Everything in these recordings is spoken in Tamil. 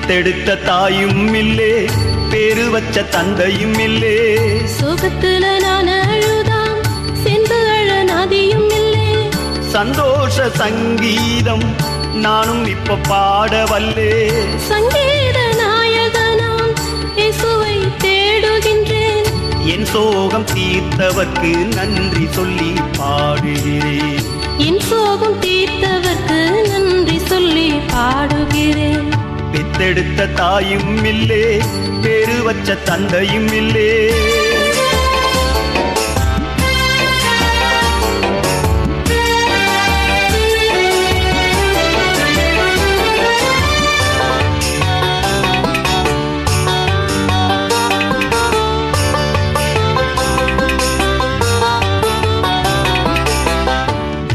பெத்தெடுத்த தாயும் இல்லே, பேரு வச்ச தந்தையும் இல்லே. சோகத்துல நான் அழுதாம், சென்று அழ நதியும் இல்லே. சந்தோஷ சங்கீதம் நானும் இப்ப பாட வல்லே. சங்கீத நாயகனாம் இயேசுவை தேடுகின்றேன். என் சோகம் தீர்த்தவர்க்கு நன்றி சொல்லி பாடுகிறேன். என் சோகம் தீர்த்தவர்க்கு நன்றி சொல்லி பாடுகிறேன். பெத்தெடுத்த தாயும் இல்லே, பேரு வச்ச தந்தையும் இல்லே.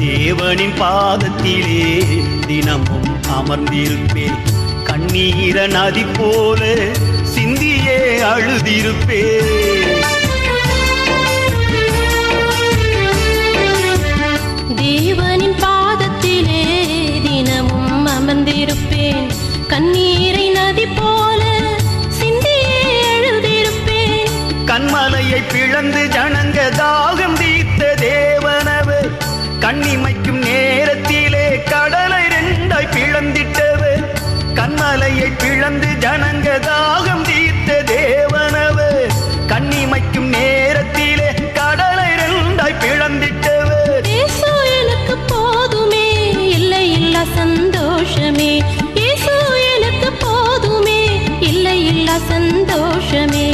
தேவனின் பாதத்திலே தினமும் அமர்ந்திருப்பேன். கண்ணீர நதி போல சிந்தியே அழுதிருப்பேன். தேவனின் பாதத்திலே தினமும் அமர்ந்திருப்பேன். கண்ணீரை நதி போல சிந்தியே அழுதிருப்பேன். கண்மலையை பிளந்து ஜனங்க தாகம் தீர்த்த தேவனவர், கண்ணிமைக்கும் நேரத்திலே கடலை ரெண்டாய் பிளந்திட்டவர். கண்மலையை பிளந்து ஜனங்க தாகம் தீர்த்த தேவனவர், கண்ணிமைக்கும் நேரத்திலே கடலை ரெண்டாய் பிளந்திட்டவர். இயேசு எனக்கு போதுமே, இல்லை இல்ல சந்தோஷமே. இயேசு எனக்கு போதுமே, இல்லை இல்ல சந்தோஷமே.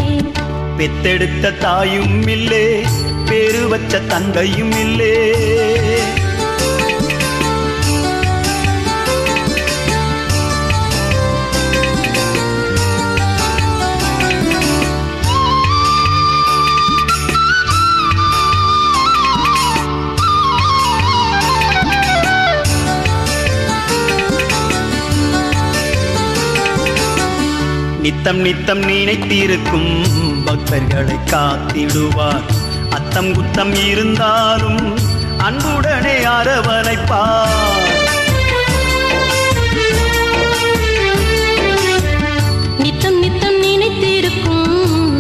பெத்தெடுத்த தாயும் இல்லே, பேரு வச்ச தந்தையும் இல்லே. நித்தம் நித்தம் நினைத்திருக்கும் பக்தர்களை காத்திடுவார். அத்தம் குத்தம் இருந்தாலும் அன்புடனே அரவணைப்பார். நித்தம் நித்தம் நினைத்திருக்கும்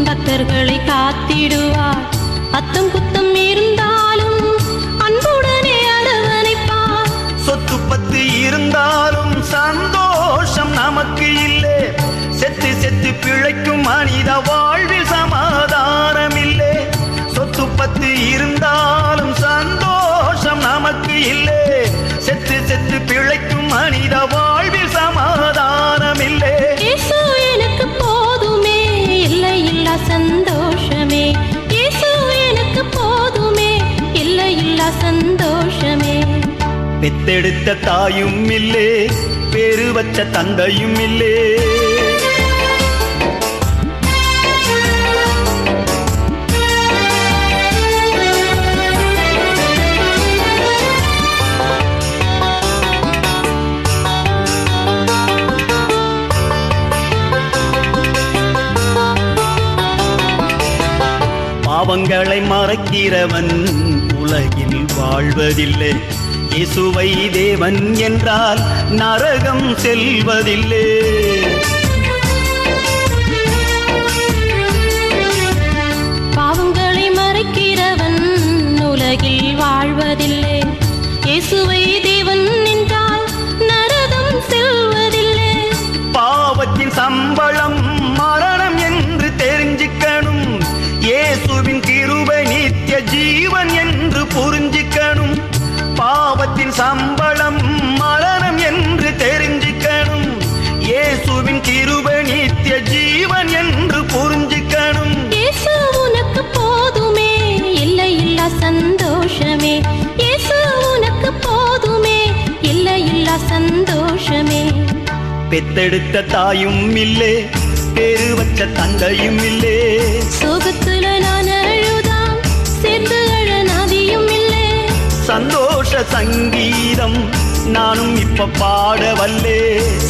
பக்தர்களை காத்திடுவார். அத்தம் குத்தம் இருந்தாலும் அன்புடனே அரவணைப்பார். சொத்து பத்து இருந்தாலும் சந்தோஷம் நமக்கு இல்லை. செத்து செத்து பிழைக்கும் மனித வாழ்வில் சமாதானம் இல்லை. சொத்து பத்து இருந்தாலும் சந்தோஷம் நமக்கு இல்லை. செத்து செத்து பிழைக்கும் மனித வாழ்வில் சமாதானம் இல்லை. இயேசு எனக்கு போதுமே, இல்லை இல்ல சந்தோஷமே. இயேசு எனக்கு போதுமே, இல்லை இல்ல சந்தோஷமே. பெத்தெடுத்த தாயும் இல்லே, பேரு வச்ச தந்தையும் இல்லே. பாவங்களை மறக்கிறவன் உலகில் வாழ்வதில்லை. இயேசுவை தேவன் என்றால் நரகம் செல்வதில்லை. பாவங்களை மறைக்கிறவன் உலகில் வாழ்வதில்லை. இயேசுவை தேவன் என்றால் நரகம் செல்வதில்லை. பாவத்தின் சம்பளம் மரணம் என்று தெரிஞ்சுக்கணும். இயேசுவின் கிருபை நித்திய ஜீவன் என்று புரிஞ்சுக்கணும். பாவத்தின் சம்பளம் மரணம் என்று தெரிஞ்சுக்கணும். இயேசுவின் கிருபை நித்திய ஜீவன் என்று புரிஞ்சுக்கணும். இயேசு உனக்கு போதுமே, இல்லை இல்ல சந்தோஷமே. இயேசு உனக்கு போதுமே, இல்லை இல்ல சந்தோஷமே. பெத்தெடுத்த தாயும் இல்லே, பேரு வச்ச தந்தையும் இல்லே. சோகத்துல நான் அழுதாம், சேர்ந்து அழ நதியும் இல்லை. சந்தோஷ சங்கீதம் நானும் இப்ப பாட வல்லே.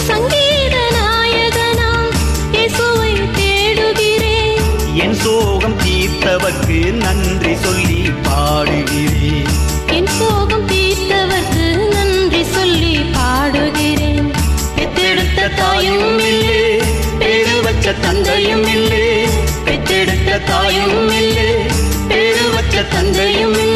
சங்கீத நாயகனாம் இயேசுவை தேடுகிறேன். என் சோகம் தீர்த்தவர்க்கு நன்றி சொல்லி பாடுகிறேன். என் சோகம் தீர்த்தவர்க்கு நன்றி சொல்லி பாடுகிறேன். பெத்தெடுத்த தாயும் இல்லே, தாயும் இல்லே பேரு வச்ச தந்தையும் இல்லே